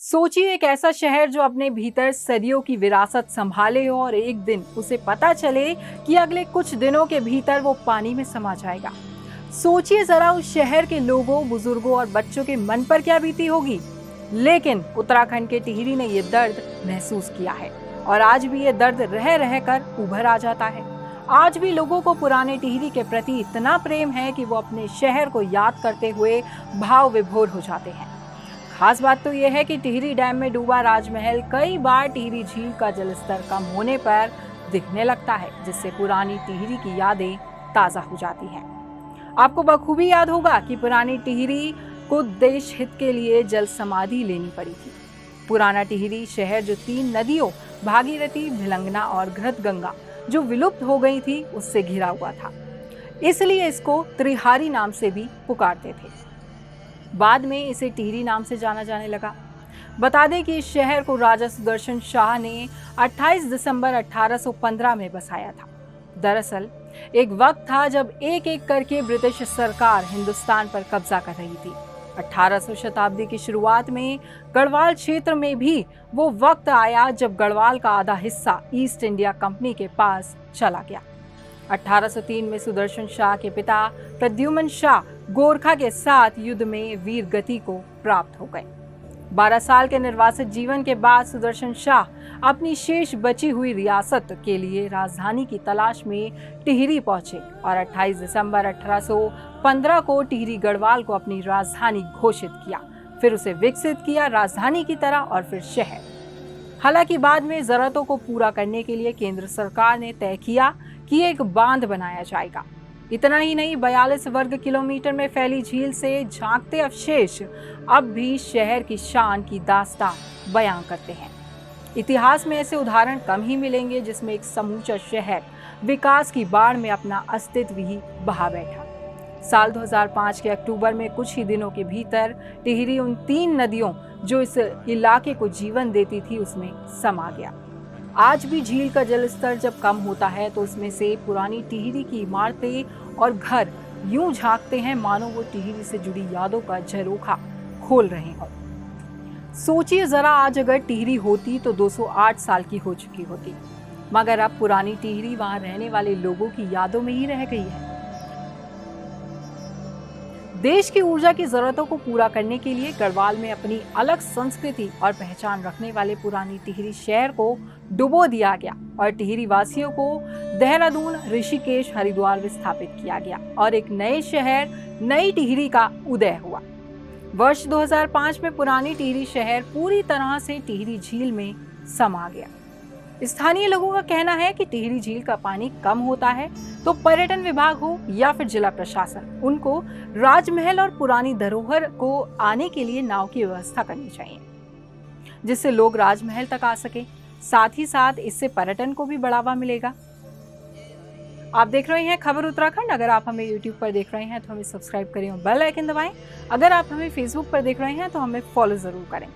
सोचिए एक ऐसा शहर जो अपने भीतर सदियों की विरासत संभाले हो और एक दिन उसे पता चले कि अगले कुछ दिनों के भीतर वो पानी में समा जाएगा। सोचिए जरा उस शहर के लोगों, बुजुर्गों और बच्चों के मन पर क्या बीती होगी। लेकिन उत्तराखंड के टिहरी ने ये दर्द महसूस किया है और आज भी ये दर्द रह रह कर उभर आ जाता है। आज भी लोगों को पुराने टिहरी के प्रति इतना प्रेम है कि वो अपने शहर को याद करते हुए भाव विभोर हो जाते हैं। खास बात तो यह है कि टिहरी डैम में डूबा राजमहल कई बार टिहरी झील का जलस्तर कम होने पर दिखने लगता है, जिससे पुरानी टिहरी की यादें ताजा हो जाती हैं। आपको बखूबी याद होगा कि पुरानी टिहरी को देश हित के लिए जल समाधि लेनी पड़ी थी। पुराना टिहरी शहर जो 3 नदियों भागीरथी, भिलंगना और घृतगंगा जो विलुप्त हो गई थी उससे घिरा हुआ था, इसलिए इसको त्रिहारी नाम से भी पुकारते थे। बाद में इसे टिहरी नाम से जाना जाने लगा। बता दें कि इस शहर को राजा सुदर्शन शाह ने 28 दिसंबर 1815 में बसाया था। दरअसल एक वक्त था जब एक एक करके ब्रिटिश सरकार हिंदुस्तान पर कब्जा कर रही थी। 1800 शताब्दी की शुरुआत में गढ़वाल क्षेत्र में भी वो वक्त आया जब गढ़वाल का आधा हिस्सा ईस्ट इंडिया कंपनी के पास चला गया। 1803 में सुदर्शन शाह के पिता प्रद्युमन शाह गोरखा के साथ युद्ध में वीर गति को प्राप्त हो गए। 12 साल के निर्वासित जीवन के बाद सुदर्शन शाह अपनी शेष बची हुई रियासत के लिए राजधानी की तलाश में टिहरी पहुंचे और 28 दिसंबर 1815 को टिहरी गढ़वाल को अपनी राजधानी घोषित किया। फिर उसे विकसित किया राजधानी की तरह और फिर शहर। हालांकि बाद में जरूरतों को पूरा करने के लिए केंद्र सरकार ने तय किया कि एक बांध बनाया जाएगा। इतना ही नहीं, 42 वर्ग किलोमीटर में फैली झील से झांकते अवशेष अब भी शहर की शान की दास्तान बयां करते हैं। इतिहास में ऐसे उदाहरण कम ही मिलेंगे जिसमें एक समूचा शहर विकास की बाढ़ में अपना अस्तित्व ही बहा बैठा। साल 2005 के अक्टूबर में कुछ ही दिनों के भीतर टिहरी उन 3 नदियों जो इस इलाके को जीवन देती थी उसमें समा गया। आज भी झील का जलस्तर जब कम होता है तो उसमें से पुरानी टिहरी की इमारतें और घर यूं झांकते हैं मानो वो टिहरी से जुड़ी यादों का झरोखा खोल रहे हों। सोचिए जरा, आज अगर टिहरी होती तो 208 साल की हो चुकी होती, मगर अब पुरानी टिहरी वहां रहने वाले लोगों की यादों में ही रह गई है। देश की ऊर्जा की जरूरतों को पूरा करने के लिए गढ़वाल में अपनी अलग संस्कृति और पहचान रखने वाले पुरानी टिहरी शहर को डुबो दिया गया और टिहरी वासियों को देहरादून, ऋषिकेश, हरिद्वार विस्थापित किया गया और एक नए शहर नई टिहरी का उदय हुआ। वर्ष 2005 में पुरानी टिहरी शहर पूरी तरह से टिहरी झील में समा गया। स्थानीय लोगों का कहना है कि टिहरी झील का पानी कम होता है तो पर्यटन विभाग हो या फिर जिला प्रशासन, उनको राजमहल और पुरानी धरोहर को आने के लिए नाव की व्यवस्था करनी चाहिए, जिससे लोग राजमहल तक आ सके। साथ ही साथ इससे पर्यटन को भी बढ़ावा मिलेगा। आप देख रहे हैं खबर उत्तराखंड। अगर आप हमें YouTube पर देख रहे हैं तो हमें सब्सक्राइब करें और बेल आइकन दबाएं। अगर आप हमें Facebook पर देख रहे हैं तो हमें फॉलो जरूर करें।